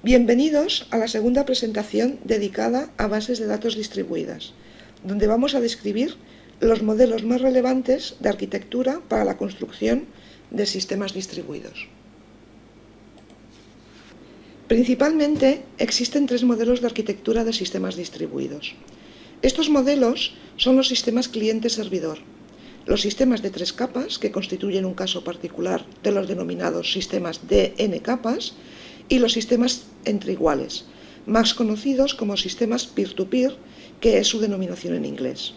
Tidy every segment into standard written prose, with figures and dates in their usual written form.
Bienvenidos a la segunda presentación dedicada a bases de datos distribuidas, donde vamos a describir los modelos más relevantes de arquitectura para la construcción de sistemas distribuidos. Principalmente existen tres modelos de arquitectura de sistemas distribuidos. Estos modelos son los sistemas cliente-servidor, los sistemas de tres capas, que constituyen un caso particular de los denominados sistemas de n capas, y los sistemas entre iguales, más conocidos como sistemas peer-to-peer, que es su denominación en inglés.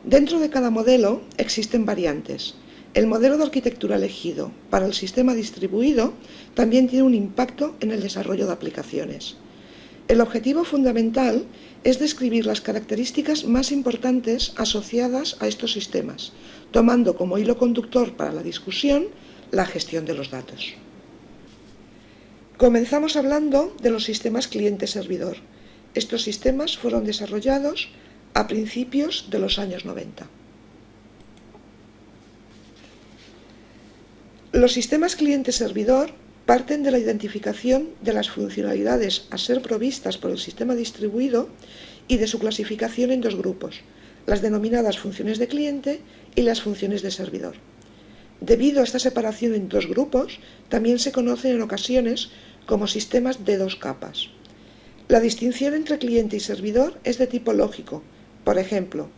Dentro de cada modelo existen variantes. El modelo de arquitectura elegido para el sistema distribuido también tiene un impacto en el desarrollo de aplicaciones. El objetivo fundamental es describir las características más importantes asociadas a estos sistemas, tomando como hilo conductor para la discusión la gestión de los datos. Comenzamos hablando de los sistemas cliente-servidor. Estos sistemas fueron desarrollados a principios de los años 90. Los sistemas cliente-servidor parten de la identificación de las funcionalidades a ser provistas por el sistema distribuido y de su clasificación en dos grupos, las denominadas funciones de cliente y las funciones de servidor. Debido a esta separación en dos grupos, también se conocen en ocasiones como sistemas de dos capas. La distinción entre cliente y servidor es de tipo lógico. Por ejemplo,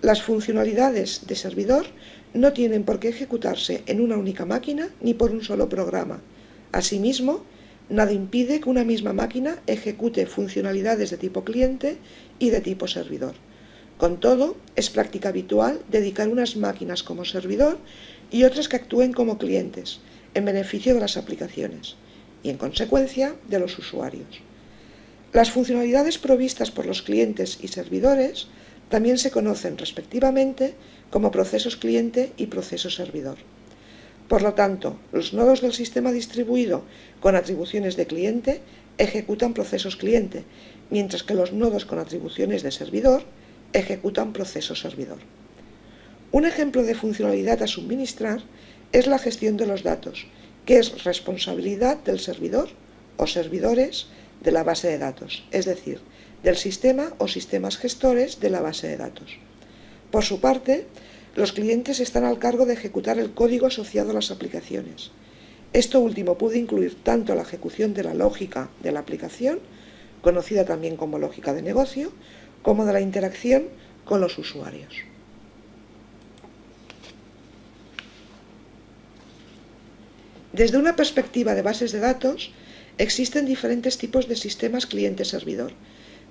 las funcionalidades de servidor no tienen por qué ejecutarse en una única máquina ni por un solo programa. Asimismo, nada impide que una misma máquina ejecute funcionalidades de tipo cliente y de tipo servidor. Con todo, es práctica habitual dedicar unas máquinas como servidor y otras que actúen como clientes, en beneficio de las aplicaciones y, en consecuencia, de los usuarios. Las funcionalidades provistas por los clientes y servidores también se conocen respectivamente como procesos cliente y procesos servidor. Por lo tanto, los nodos del sistema distribuido con atribuciones de cliente ejecutan procesos cliente, mientras que los nodos con atribuciones de servidor ejecutan procesos servidor. Un ejemplo de funcionalidad a suministrar es la gestión de los datos, que es responsabilidad del servidor o servidores de la base de datos, es decir, del sistema o sistemas gestores de la base de datos. Por su parte, los clientes están al cargo de ejecutar el código asociado a las aplicaciones. Esto último puede incluir tanto la ejecución de la lógica de la aplicación, conocida también como lógica de negocio, como de la interacción con los usuarios. Desde una perspectiva de bases de datos, existen diferentes tipos de sistemas cliente-servidor,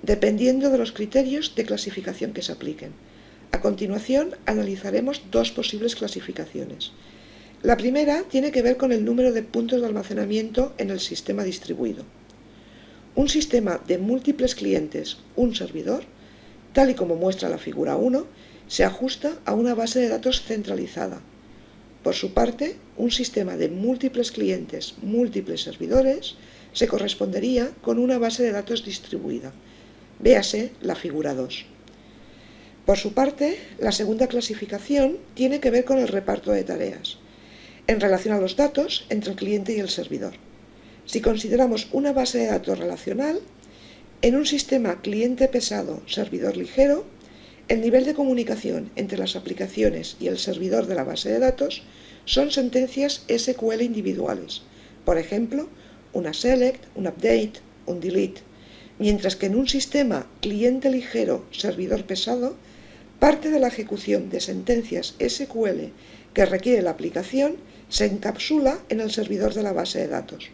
dependiendo de los criterios de clasificación que se apliquen. A continuación, analizaremos dos posibles clasificaciones. La primera tiene que ver con el número de puntos de almacenamiento en el sistema distribuido. Un sistema de múltiples clientes, un servidor, tal y como muestra la figura 1, se ajusta a una base de datos centralizada. Por su parte, un sistema de múltiples clientes, múltiples servidores, se correspondería con una base de datos distribuida. Véase la figura 2. Por su parte, la segunda clasificación tiene que ver con el reparto de tareas, en relación a los datos entre el cliente y el servidor. Si consideramos una base de datos relacional, en un sistema cliente pesado, servidor ligero, el nivel de comunicación entre las aplicaciones y el servidor de la base de datos son sentencias SQL individuales, por ejemplo, una select, un update, un delete, mientras que en un sistema cliente ligero, servidor pesado, parte de la ejecución de sentencias SQL que requiere la aplicación se encapsula en el servidor de la base de datos.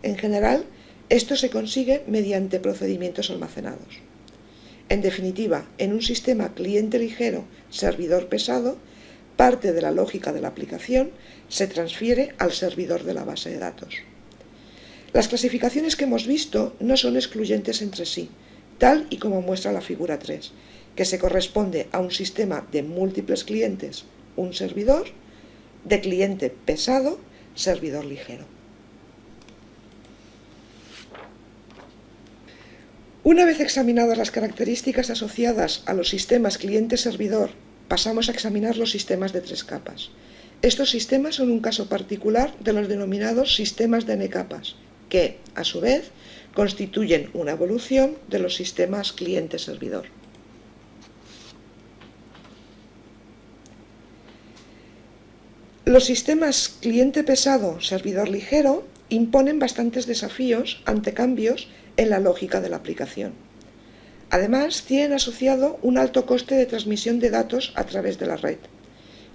En general, esto se consigue mediante procedimientos almacenados. En definitiva, en un sistema cliente ligero, servidor pesado, parte de la lógica de la aplicación se transfiere al servidor de la base de datos. Las clasificaciones que hemos visto no son excluyentes entre sí, tal y como muestra la figura 3, que se corresponde a un sistema de múltiples clientes, un servidor, de cliente pesado, servidor ligero. Una vez examinadas las características asociadas a los sistemas cliente-servidor, pasamos a examinar los sistemas de tres capas. Estos sistemas son un caso particular de los denominados sistemas de n capas, que, a su vez, constituyen una evolución de los sistemas cliente-servidor. Los sistemas cliente pesado, servidor ligero imponen bastantes desafíos ante cambios en la lógica de la aplicación. Además, tienen asociado un alto coste de transmisión de datos a través de la red,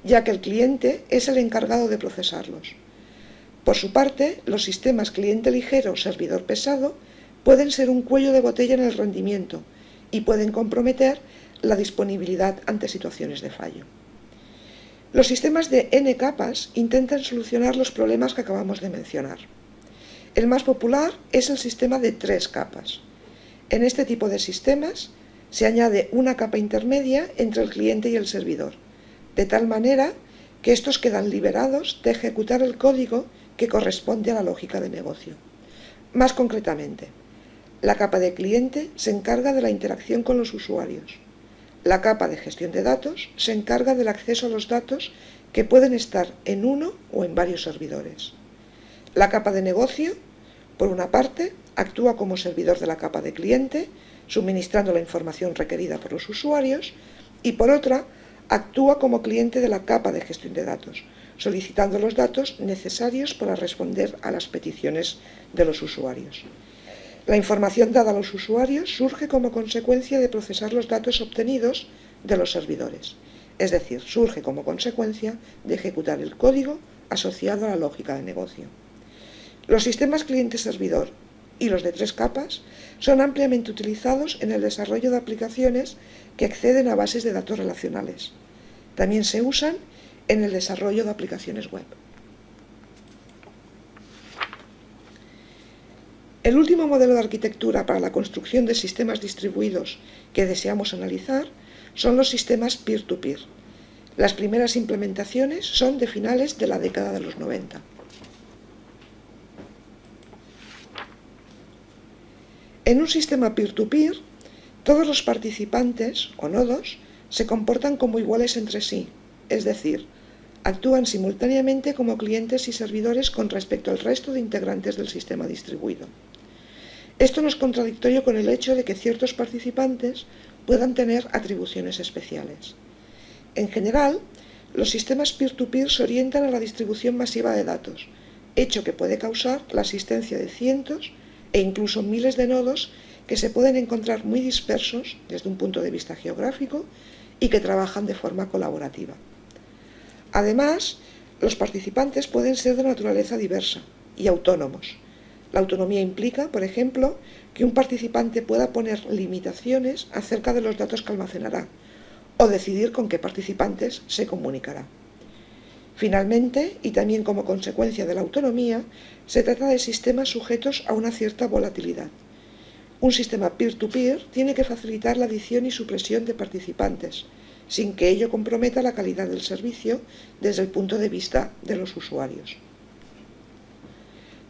ya que el cliente es el encargado de procesarlos. Por su parte, los sistemas cliente ligero, servidor pesado pueden ser un cuello de botella en el rendimiento y pueden comprometer la disponibilidad ante situaciones de fallo. Los sistemas de N capas intentan solucionar los problemas que acabamos de mencionar. El más popular es el sistema de 3 capas. En este tipo de sistemas se añade una capa intermedia entre el cliente y el servidor, de tal manera que estos quedan liberados de ejecutar el código que corresponde a la lógica de negocio. Más concretamente, la capa de cliente se encarga de la interacción con los usuarios. La capa de gestión de datos se encarga del acceso a los datos que pueden estar en uno o en varios servidores. La capa de negocio, por una parte, actúa como servidor de la capa de cliente, suministrando la información requerida por los usuarios, y por otra, actúa como cliente de la capa de gestión de datos, solicitando los datos necesarios para responder a las peticiones de los usuarios. La información dada a los usuarios surge como consecuencia de procesar los datos obtenidos de los servidores, es decir, surge como consecuencia de ejecutar el código asociado a la lógica de negocio. Los sistemas cliente-servidor y los de 3 capas son ampliamente utilizados en el desarrollo de aplicaciones que acceden a bases de datos relacionales. También se usan en el desarrollo de aplicaciones web. El último modelo de arquitectura para la construcción de sistemas distribuidos que deseamos analizar son los sistemas peer-to-peer. Las primeras implementaciones son de finales de la década de los 90. En un sistema peer-to-peer, todos los participantes o nodos se comportan como iguales entre sí, es decir, actúan simultáneamente como clientes y servidores con respecto al resto de integrantes del sistema distribuido. Esto no es contradictorio con el hecho de que ciertos participantes puedan tener atribuciones especiales. En general, los sistemas peer-to-peer se orientan a la distribución masiva de datos, hecho que puede causar la existencia de cientos e incluso miles de nodos que se pueden encontrar muy dispersos desde un punto de vista geográfico y que trabajan de forma colaborativa. Además, los participantes pueden ser de naturaleza diversa y autónomos. La autonomía implica, por ejemplo, que un participante pueda poner limitaciones acerca de los datos que almacenará o decidir con qué participantes se comunicará. Finalmente, y también como consecuencia de la autonomía, se trata de sistemas sujetos a una cierta volatilidad. Un sistema peer-to-peer tiene que facilitar la adición y supresión de participantes, sin que ello comprometa la calidad del servicio desde el punto de vista de los usuarios.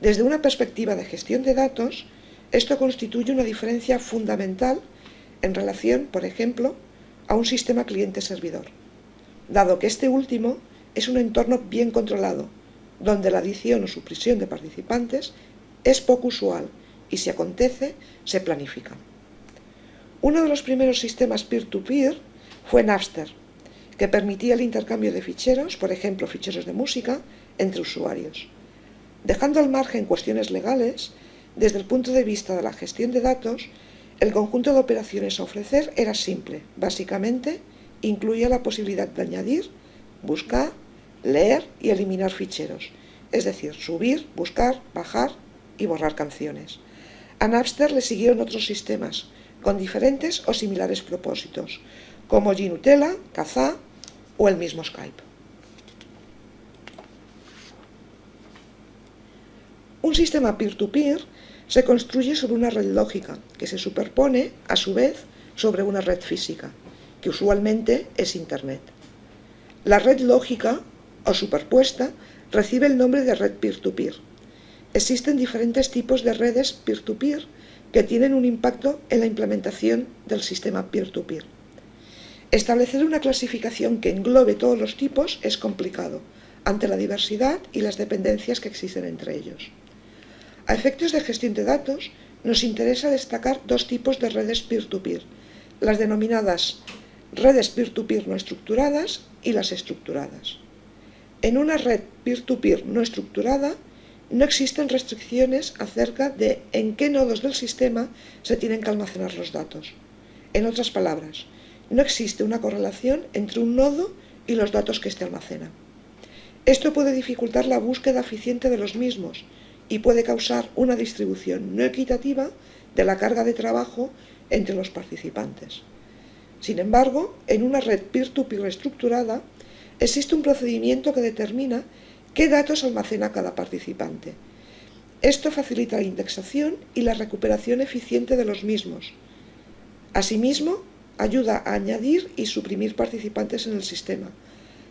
Desde una perspectiva de gestión de datos, esto constituye una diferencia fundamental en relación, por ejemplo, a un sistema cliente-servidor, dado que este último es un entorno bien controlado, donde la adición o supresión de participantes es poco usual y si acontece, se planifica. Uno de los primeros sistemas peer-to-peer fue Napster, que permitía el intercambio de ficheros, por ejemplo ficheros de música, entre usuarios. Dejando al margen cuestiones legales, desde el punto de vista de la gestión de datos, el conjunto de operaciones a ofrecer era simple. Básicamente, incluía la posibilidad de añadir, buscar, leer y eliminar ficheros, es decir, subir, buscar, bajar y borrar canciones. A Napster le siguieron otros sistemas, con diferentes o similares propósitos, como Gnutella, Kazaa o el mismo Skype. Un sistema peer-to-peer se construye sobre una red lógica que se superpone, a su vez, sobre una red física, que usualmente es Internet. La red lógica, o superpuesta, recibe el nombre de red peer-to-peer. Existen diferentes tipos de redes peer-to-peer que tienen un impacto en la implementación del sistema peer-to-peer. Establecer una clasificación que englobe todos los tipos es complicado, ante la diversidad y las dependencias que existen entre ellos. A efectos de gestión de datos, nos interesa destacar dos tipos de redes peer-to-peer, las denominadas redes peer-to-peer no estructuradas y las estructuradas. En una red peer-to-peer no estructurada no existen restricciones acerca de en qué nodos del sistema se tienen que almacenar los datos. En otras palabras, no existe una correlación entre un nodo y los datos que éste almacena. Esto puede dificultar la búsqueda eficiente de los mismos y puede causar una distribución no equitativa de la carga de trabajo entre los participantes. Sin embargo, en una red peer-to-peer estructurada, existe un procedimiento que determina qué datos almacena cada participante. Esto facilita la indexación y la recuperación eficiente de los mismos. Asimismo, ayuda a añadir y suprimir participantes en el sistema,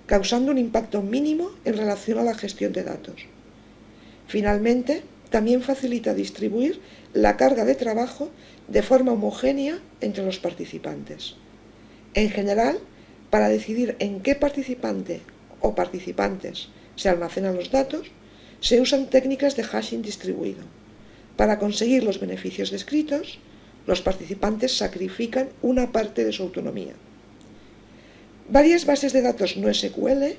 causando un impacto mínimo en relación a la gestión de datos. Finalmente, también facilita distribuir la carga de trabajo de forma homogénea entre los participantes. En general, para decidir en qué participante o participantes se almacenan los datos, se usan técnicas de hashing distribuido. Para conseguir los beneficios descritos, los participantes sacrifican una parte de su autonomía. Varias bases de datos no SQL,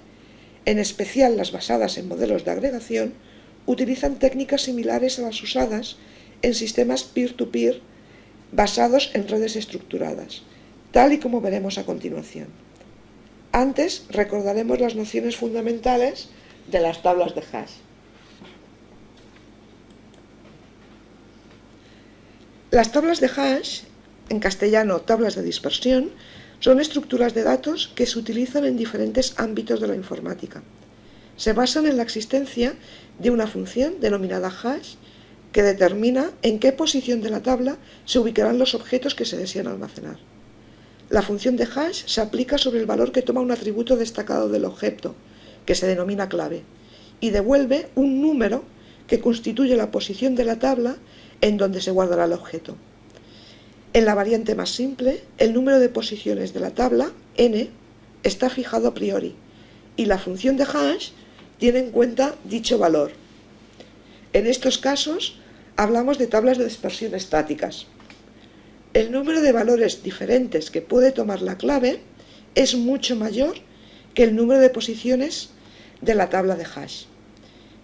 en especial las basadas en modelos de agregación, utilizan técnicas similares a las usadas en sistemas peer-to-peer basados en redes estructuradas, tal y como veremos a continuación. Antes recordaremos las nociones fundamentales de las tablas de hash. Las tablas de hash, en castellano tablas de dispersión, son estructuras de datos que se utilizan en diferentes ámbitos de la informática. Se basan en la existencia de una función denominada hash que determina en qué posición de la tabla se ubicarán los objetos que se desean almacenar. La función de hash se aplica sobre el valor que toma un atributo destacado del objeto, que se denomina clave, y devuelve un número que constituye la posición de la tabla en donde se guardará el objeto. En la variante más simple, el número de posiciones de la tabla, n, está fijado a priori, y la función de hash tiene en cuenta dicho valor. En estos casos, hablamos de tablas de dispersión estáticas. El número de valores diferentes que puede tomar la clave es mucho mayor que el número de posiciones de la tabla de hash.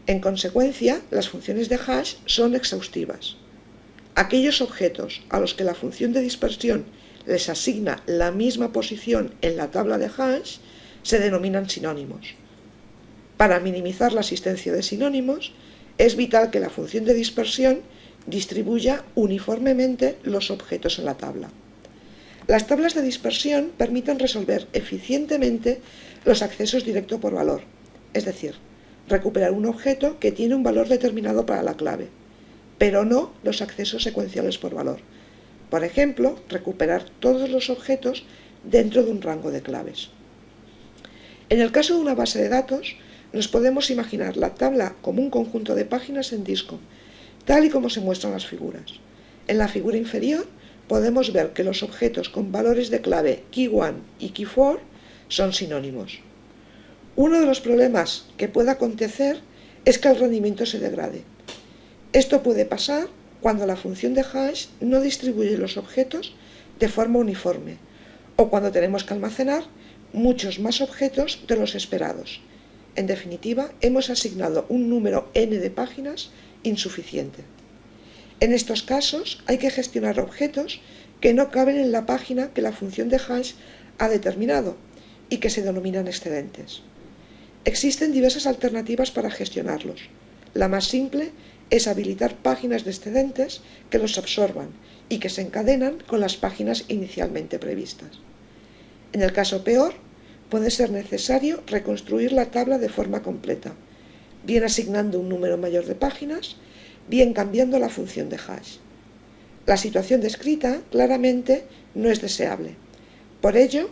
En consecuencia, las funciones de hash son exhaustivas. Aquellos objetos a los que la función de dispersión les asigna la misma posición en la tabla de hash se denominan sinónimos. Para minimizar la existencia de sinónimos, es vital que la función de dispersión distribuya uniformemente los objetos en la tabla. Las tablas de dispersión permiten resolver eficientemente los accesos directo por valor, es decir, recuperar un objeto que tiene un valor determinado para la clave, pero no los accesos secuenciales por valor. Por ejemplo, recuperar todos los objetos dentro de un rango de claves. En el caso de una base de datos, nos podemos imaginar la tabla como un conjunto de páginas en disco, tal y como se muestran las figuras. En la figura inferior podemos ver que los objetos con valores de clave key1 y key4 son sinónimos. Uno de los problemas que puede acontecer es que el rendimiento se degrade. Esto puede pasar cuando la función de hash no distribuye los objetos de forma uniforme o cuando tenemos que almacenar muchos más objetos de los esperados. En definitiva, hemos asignado un número n de páginas insuficiente. En estos casos hay que gestionar objetos que no caben en la página que la función de hash ha determinado y que se denominan excedentes. Existen diversas alternativas para gestionarlos. La más simple es habilitar páginas de excedentes que los absorban y que se encadenan con las páginas inicialmente previstas. En el caso peor, puede ser necesario reconstruir la tabla de forma completa, bien asignando un número mayor de páginas, bien cambiando la función de hash. La situación descrita claramente no es deseable. Por ello,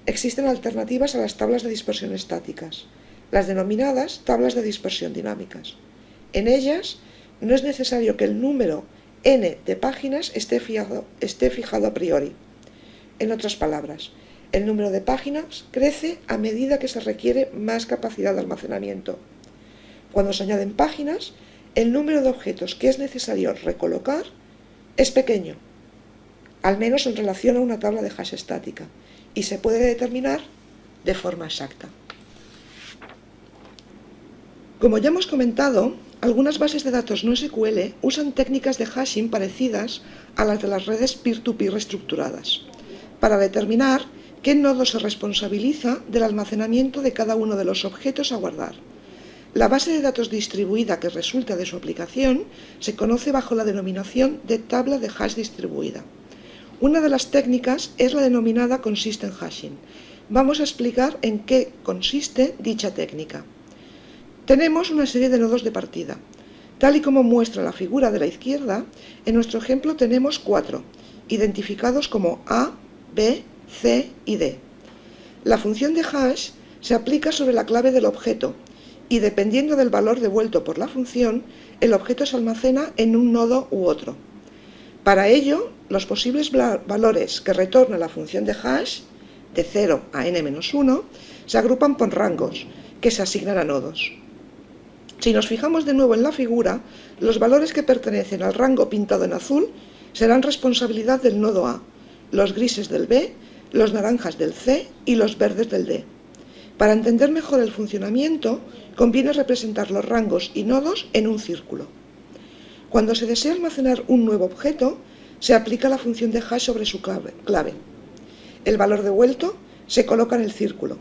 existen alternativas a las tablas de dispersión estáticas, las denominadas tablas de dispersión dinámicas. En ellas, no es necesario que el número n de páginas esté fijado a priori. En otras palabras, el número de páginas crece a medida que se requiere más capacidad de almacenamiento. Cuando se añaden páginas, el número de objetos que es necesario recolocar es pequeño, al menos en relación a una tabla de hash estática, y se puede determinar de forma exacta. Como ya hemos comentado, algunas bases de datos no SQL usan técnicas de hashing parecidas a las de las redes peer-to-peer estructuradas, para determinar qué nodo se responsabiliza del almacenamiento de cada uno de los objetos a guardar. La base de datos distribuida que resulta de su aplicación se conoce bajo la denominación de tabla de hash distribuida. Una de las técnicas es la denominada consistent hashing. Vamos a explicar en qué consiste dicha técnica. Tenemos una serie de nodos de partida. Tal y como muestra la figura de la izquierda, en nuestro ejemplo tenemos 4, identificados como A, B, C y D. La función de hash se aplica sobre la clave del objeto y dependiendo del valor devuelto por la función, el objeto se almacena en un nodo u otro. Para ello, los posibles valores que retorna la función de hash, de 0 a n-1, se agrupan por rangos, que se asignan a nodos. Si nos fijamos de nuevo en la figura, los valores que pertenecen al rango pintado en azul serán responsabilidad del nodo A, los grises del B, los naranjas del C y los verdes del D. Para entender mejor el funcionamiento, conviene representar los rangos y nodos en un círculo. Cuando se desea almacenar un nuevo objeto, se aplica la función de hash sobre su clave. El valor devuelto se coloca en el círculo.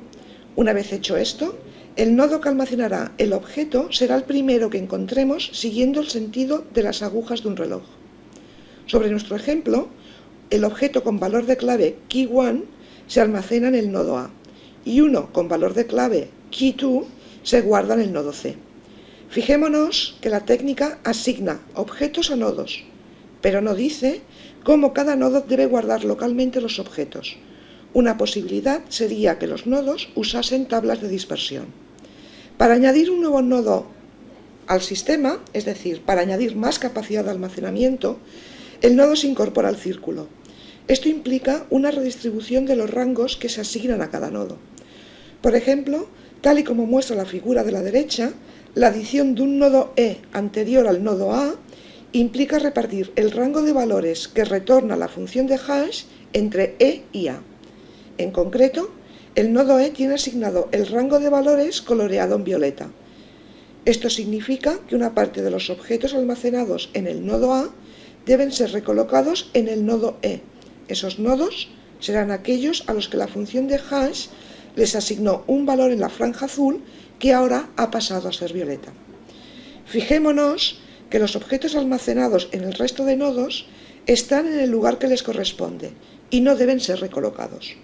Una vez hecho esto, el nodo que almacenará el objeto será el primero que encontremos siguiendo el sentido de las agujas de un reloj. Sobre nuestro ejemplo, el objeto con valor de clave key1 se almacena en el nodo A y uno con valor de clave key2 se guarda en el nodo C. Fijémonos que la técnica asigna objetos a nodos, pero no dice cómo cada nodo debe guardar localmente los objetos. Una posibilidad sería que los nodos usasen tablas de dispersión. Para añadir un nuevo nodo al sistema, es decir, para añadir más capacidad de almacenamiento, el nodo se incorpora al círculo. Esto implica una redistribución de los rangos que se asignan a cada nodo. Por ejemplo, tal y como muestra la figura de la derecha, la adición de un nodo E anterior al nodo A implica repartir el rango de valores que retorna la función de hash entre E y A. En concreto, el nodo E tiene asignado el rango de valores coloreado en violeta. Esto significa que una parte de los objetos almacenados en el nodo A deben ser recolocados en el nodo E. Esos nodos serán aquellos a los que la función de hash les asignó un valor en la franja azul que ahora ha pasado a ser violeta. Fijémonos que los objetos almacenados en el resto de nodos están en el lugar que les corresponde y no deben ser recolocados.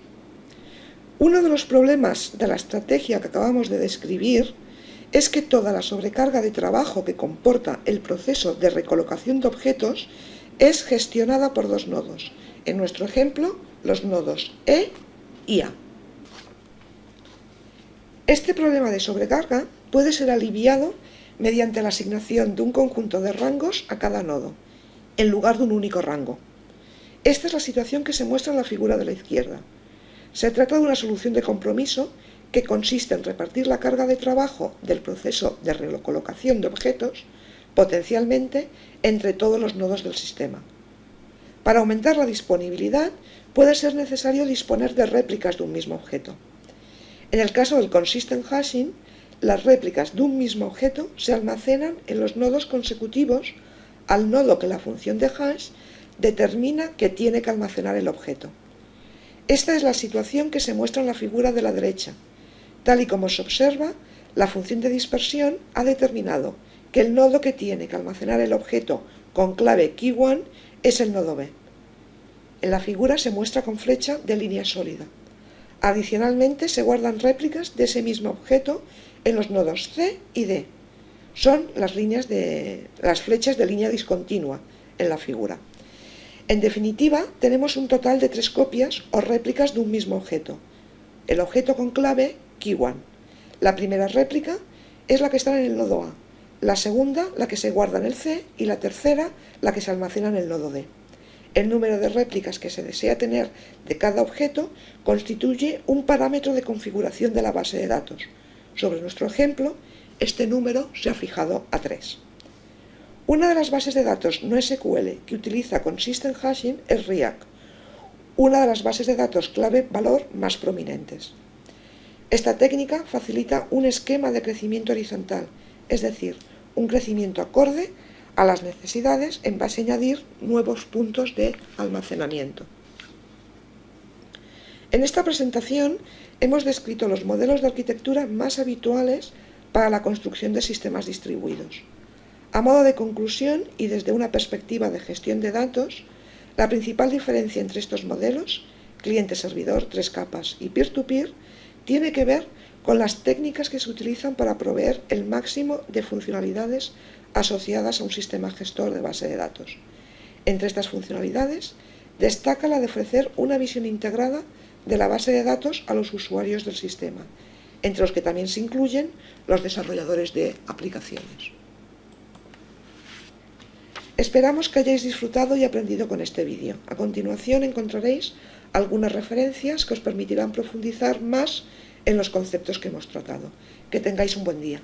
Uno de los problemas de la estrategia que acabamos de describir es que toda la sobrecarga de trabajo que comporta el proceso de recolocación de objetos es gestionada por dos nodos, en nuestro ejemplo, los nodos E y A. Este problema de sobrecarga puede ser aliviado mediante la asignación de un conjunto de rangos a cada nodo, en lugar de un único rango. Esta es la situación que se muestra en la figura de la izquierda. Se trata de una solución de compromiso que consiste en repartir la carga de trabajo del proceso de recolocación de objetos, potencialmente, entre todos los nodos del sistema. Para aumentar la disponibilidad, puede ser necesario disponer de réplicas de un mismo objeto. En el caso del consistent hashing, las réplicas de un mismo objeto se almacenan en los nodos consecutivos al nodo que la función de hash determina que tiene que almacenar el objeto. Esta es la situación que se muestra en la figura de la derecha. Tal y como se observa, la función de dispersión ha determinado que el nodo que tiene que almacenar el objeto con clave key1 es el nodo B. En la figura se muestra con flecha de línea sólida. Adicionalmente, se guardan réplicas de ese mismo objeto en los nodos C y D. Son las flechas de línea discontinua en la figura. En definitiva, tenemos un total de 3 copias o réplicas de un mismo objeto. El objeto con clave key1. La primera réplica es la que está en el nodo A, la segunda la que se guarda en el C y la tercera la que se almacena en el nodo D. El número de réplicas que se desea tener de cada objeto constituye un parámetro de configuración de la base de datos. Sobre nuestro ejemplo, este número se ha fijado a 3. Una de las bases de datos no SQL que utiliza consistent hashing es RIAC, una de las bases de datos clave-valor más prominentes. Esta técnica facilita un esquema de crecimiento horizontal, es decir, un crecimiento acorde a las necesidades en base a añadir nuevos puntos de almacenamiento. En esta presentación hemos descrito los modelos de arquitectura más habituales para la construcción de sistemas distribuidos. A modo de conclusión y desde una perspectiva de gestión de datos, la principal diferencia entre estos modelos, cliente-servidor, 3 capas y peer-to-peer, tiene que ver con las técnicas que se utilizan para proveer el máximo de funcionalidades asociadas a un sistema gestor de base de datos. Entre estas funcionalidades, destaca la de ofrecer una visión integrada de la base de datos a los usuarios del sistema, entre los que también se incluyen los desarrolladores de aplicaciones. Esperamos que hayáis disfrutado y aprendido con este vídeo. A continuación encontraréis algunas referencias que os permitirán profundizar más en los conceptos que hemos tratado. Que tengáis un buen día.